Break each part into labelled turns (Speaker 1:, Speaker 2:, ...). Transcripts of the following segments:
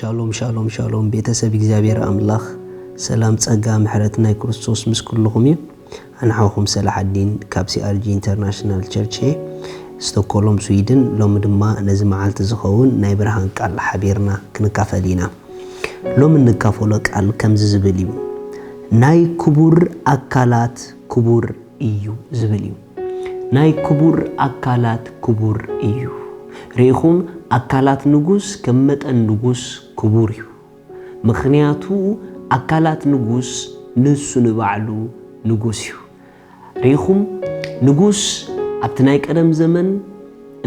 Speaker 1: ሻሎም ሻሎም ሻሎም ቤተሰብ እግዚአብሔር አምላኽ ሰላም ጸጋ ምሕረት ናይ ክርስቶስ ምስ ኩልኹም እዩ ኣንሓኹም ሰላሐዲን ካብ ሲአርጂ ኢንተርናሽናል ቸርች ስቶክሆልም ስዊድን ሎሚ ድማ ነዚ መዓልቲ ዝኸውን ናይ ብርሃን ቃል ሓቢርና ክንካፈል ኢና ሎሚ ንካፈሎ ቃል ከምዚ ዝብል እዩ ናይ ክቡር አካላት ክቡር እዩ ዝብል እዩ ናይ ክቡር አካላት ክቡር እዩ ሪኹም አካላት ንጉስ ከመጠን ንጉስ ክቡር እዩ ምኽንያቱ አካላት ንጉስ ንሱ ንባዕሉ ንጉስ እዩ ሪኹም ንጉስ ኣብቲ ናይ ቀደም ዘመን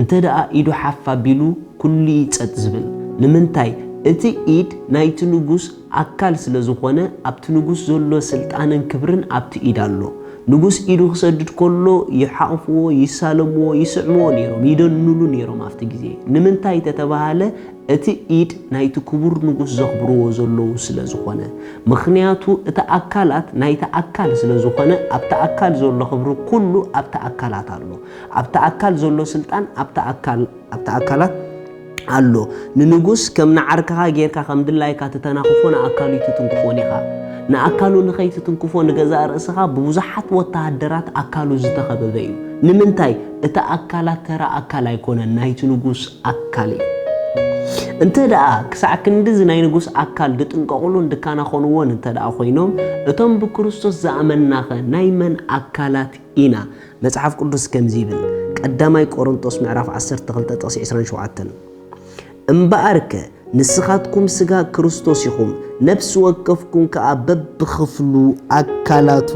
Speaker 1: እንተደኣ ኢዱ ሓፍ ኣቢሉ ኩሉ ይጸጥ ዝብል ንምንታይ እቲ ኢድ ናይቲ ንጉስ አካል ስለ ዝኾነ ኣብቲ ንጉስ ዘሎ ስልጣንን ክብርን ኣብቲ ኢድ ኣሎ ንጉስ ኢዱ ክሰድድ ከሎ ይሓቅፍዎ ይሳለምዎ ይስዕምዎ ነይሮም ይደንሉ ነይሮም ኣብቲ ግዜ ንምንታይ ተተባሃለ እቲ ኢድ ናይቲ ክቡር ንጉስ ዘኽብርዎ ዘለዉ ስለ ዝኾነ ምኽንያቱ እቲ አካላት ናይቲ አካል ስለ ዝኾነ ኣብቲ አካል ዘሎ ክብሪ ኩሉ ኣብቲ አካላት ኣሎ ኣብቲ አካል ዘሎ ስልጣን ኣብቲ አካላት ኣሎ ንንጉስ ከም ንዓርካኻ ጌርካ ከም ድላይካ ተተናኽፎን አካሉ ይትንክፎን ኢኻ ንአካሉ ንኸይትንክፎ ንገዛ ርእስኻ ብብዙሓት ወታደራት አካሉ ዝተኸበበ እዩ ንምንታይ እቲ አካላት ተራ አካል ኣይኮነን ናይቲ ንጉስ አካል እዩ እንተደኣ ክሳዕ ክንድዚ ናይ ንጉስ አካል ድጥንቀቕሉን ድካናኾንዎን እንተደኣ ኮይኖም እቶም ብክርስቶስ ዝኣመናኸ ናይ መን አካላት ኢና መጽሓፍ ቅዱስ ከምዚ ይብል ቀዳማይ ቆሮንቶስ ምዕራፍ 12:27 እምበኣርከ ንስኻትኩም ስጋ ክርስቶስ ኢኹም ነፍስ ወከፍኩም ከኣ በብኽፍሉ አካላቱ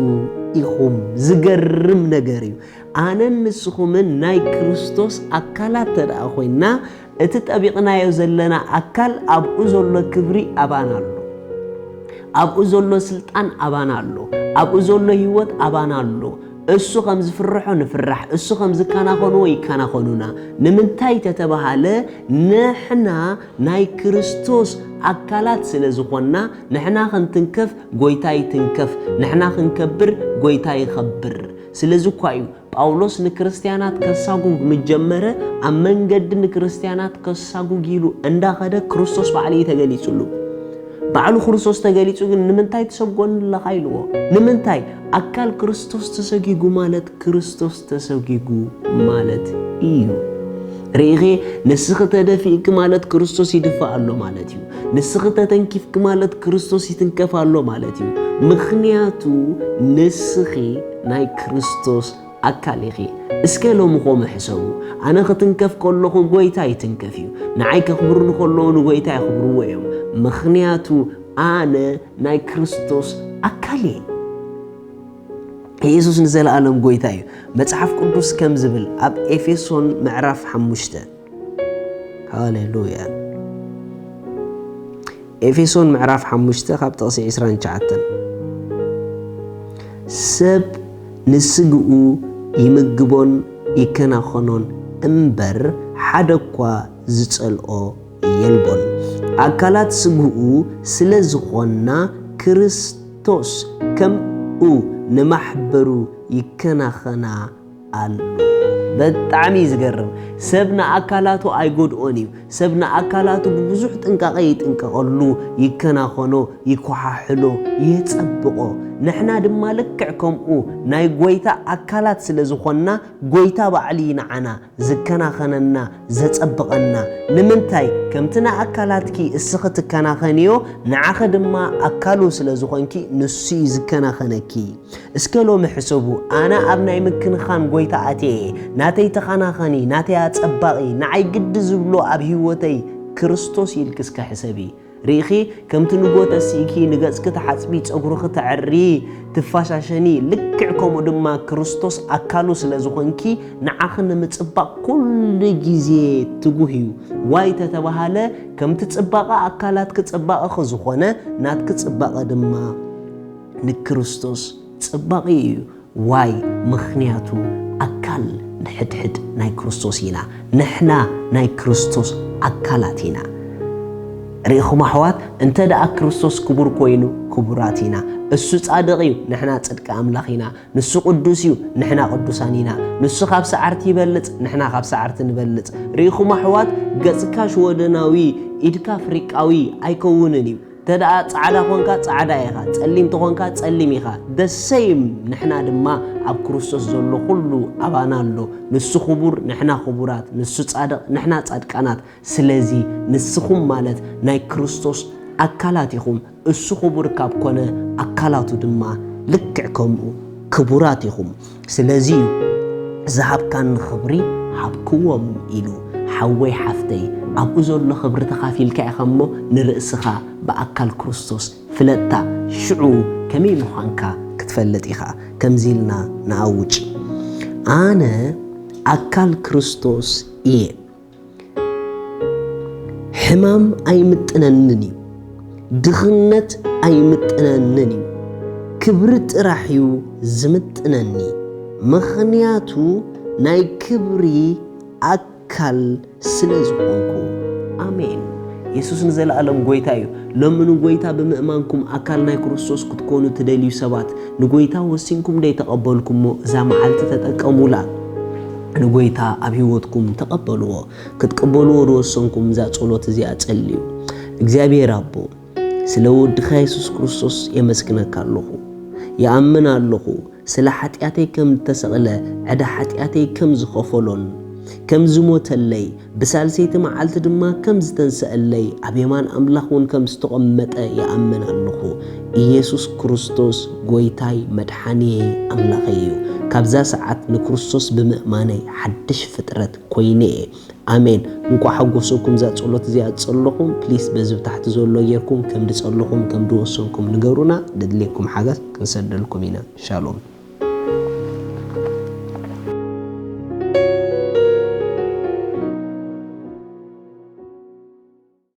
Speaker 1: ኢኹም ዝገርም ነገር እዩ ኣነ ንስኹምን ናይ ክርስቶስ አካላት ተደኣ ኮይና እቲ ጠቢቕናዮ ዘለና አካል ኣብኡ ዘሎ ክብሪ ኣባና ኣሎ ኣብኡ ዘሎ ስልጣን ኣባና ኣሎ ኣብኡ ዘሎ ህይወት ኣባና ኣሎ እሱ ከም ዝፍርሖ ንፍራሕ እሱ ከም ዝካናኾንዎ ይካናኾኑና ንምንታይ ተተባሃለ ንሕና ናይ ክርስቶስ አካላት ስለ ዝኾንና ንሕና ክንትንከፍ ጎይታ ይትንከፍ ንሕና ክንከብር ጎይታ ይኸብር ስለዚ እኳ እዩ ጳውሎስ ንክርስቲያናት ከሳጉግ ምጀመረ ኣብ መንገዲ ንክርስቲያናት ከሳጉግ ኢሉ እንዳኸደ ክርስቶስ ባዕሉ ተገሊጹሉ ባዕሉ ክርስቶስ ተገሊጹ ግን ንምንታይ ተሰጎንለኻ ኢልዎ ንምንታይ አካል ክርስቶስ ተሰጊጉ ማለት ክርስቶስ ተሰጊጉ ማለት እዩ ሪኺ ንስኽ ተደፊእክ ማለት ክርስቶስ ይድፋእ ኣሎ ማለት እዩ ንስኽ ተተንኪፍክ ማለት ክርስቶስ ይትንከፍ ኣሎ ማለት እዩ ምኽንያቱ ንስኺ ናይ ክርስቶስ አካል ኢኺ እስከ ሎሚ ኾም ሕሰቡ ኣነ ክትንከፍ ከለኹ ጎይታ ይትንከፍ እዩ ንዓይ ከኽብሩኒ ከለዉ ንጎይታ ይኽብርዎ እዮም ምኽንያቱ ኣነ ናይ ክርስቶስ አካል እየ ኢየሱስ ንዘለኣለም ጎይታ እዩ መጽሓፍ ቅዱስ ከም ዝብል ኣብ ኤፌሶን ምዕራፍ 5 ሃሌሉያ ኤፌሶን ምዕራፍ 5 ካብ ጥቕሲ 29 ሰብ ንስግኡ ይምግቦን ይከናኸኖን እምበር ሓደ እኳ ዝጸልኦ የልቦን አካላት ስግኡ ስለ ዝኾና ክርስቶስ ከምኡ ንማሕበሩ ይከናኸና ኣሎ በጣዕሚ ዝገርም ሰብ ንአካላቱ ኣይጎድኦን እዩ ሰብ ንአካላቱ ብብዙሕ ጥንቃቐ ይጥንቀቐሉ ይከናኸኖ ይኳሓሕሎ ይጸብቆ ንሕና ድማ ልክዕ ከምኡ ናይ ጎይታ አካላት ስለ ዝኾንና ጎይታ ባዕሊ ንዓና ዝከናኸነና ዘጸብቐና ንምንታይ ከምቲ ንአካላትኪ እስኺ ትከናኸንዮ ንዓኸ ድማ አካሉ ስለ ዝኾንኪ ንሱ ዝከናኸነኪ እስከ ሎሚ ሕሰቡ ኣነ ኣብ ናይ ምክንኻን ጎይታ ኣትየ ናተይ ተኸናኸኒ ናተይ ኣጸባቒ ንዓይ ግዲ ዝብሎ ኣብ ህይወተይ ክርስቶስ ይልክስካ ሕሰቢ ሪኺ ከምቲ ንጎተ ሲኪ ንገጽክ ተሓጽቢ ፀጉርክ ተዕሪ ትፋሻሸኒ ልክዕ ከምኡ ድማ ክርስቶስ አካሉ ስለ ዝኾንኪ ንዓኽ ንምጽባቕ ኩሉ ግዜ ትጉህ እዩ ዋይ ተተባሃለ ከምቲ ጽባቐ አካላት ክጽባቐ ዝኾነ ናትክ ጽባቐ ድማ ንክርስቶስ ጽባቐ እዩ ዋይ ምኽንያቱ አካል ንሕድሕድ ናይ ክርስቶስ ኢና ንሕና ናይ ክርስቶስ አካላት ኢና ريخم أحوات أنت دا كريستوس كبر كوينو كبراتنا السو صادقيو نحنا صدق أملاخينا نسو قدوسيو نحنا قدوسانينا نسو خاب ساعرت يبلط نحنا خاب ساعرت نبلط ريخم أحوات قصكاش ودناوي إدكا فريقاوي أيكوننيو تدا صعدا خونكا صعدا يخا تصليم تخونكا تصليم يخا the same نحنا دما اب كريستوس زلو كله ابانالو نسو خبور نحنا خبورات نسو صادق نحنا صادقانات سلازي نسخم مالت ناي كريستوس اكالاتيكم اسو خبور كاب كونه اكالاتو دما لكعكم كبوراتيكم سلازي ذهب كان خبري حبكوم إلو حوي حفتي أبو زول خبر تخافيل كأخمو نرأسخا بأكل كريستوس فلتا شعو كمي مخانكا كتفلت إخا كمزيلنا نعوج أنا أكل كريستوس إيه حمام أي متننني دغنت أي متننني كبرت راحيو زمتنني مخنياتو ناي كبري أكل سلزقونكو آمين يسوس نزل عالم قويتايو لما نقويتا بمأمانكم أكل ناي كريستوس كتكونوا تدليو سبات نقويتا وسينكم دي تقبلكم زامعالت تتكامولا نقويتا أبيوتكم تقبلوا كتقبلوا روسونكم زات صلوت زيات الليو اكزابي رابو سلود خيسوس كريستوس يمسكنك اللهو يأمن اللهو سلا حتياتي كم تسغله عدا حتياتي كم زخفلون كم زموت اللي بسالسيت معالت دما كم زتنسأ اللي أبيمان أملاخون كم استقمت يأمن الله إيسوس كريستوس قويتاي مدحاني أملاخيو كابزا ساعات نكريستوس بمأماني حدش فترة كويني آمين نكو حقوسوكم زات صلوت زياد صلوكم بليس بزب تحت زولو يركم كم دي صلوكم كم دوسونكم نقرونا ددليكم حاجة كنسدلكم هنا شالوم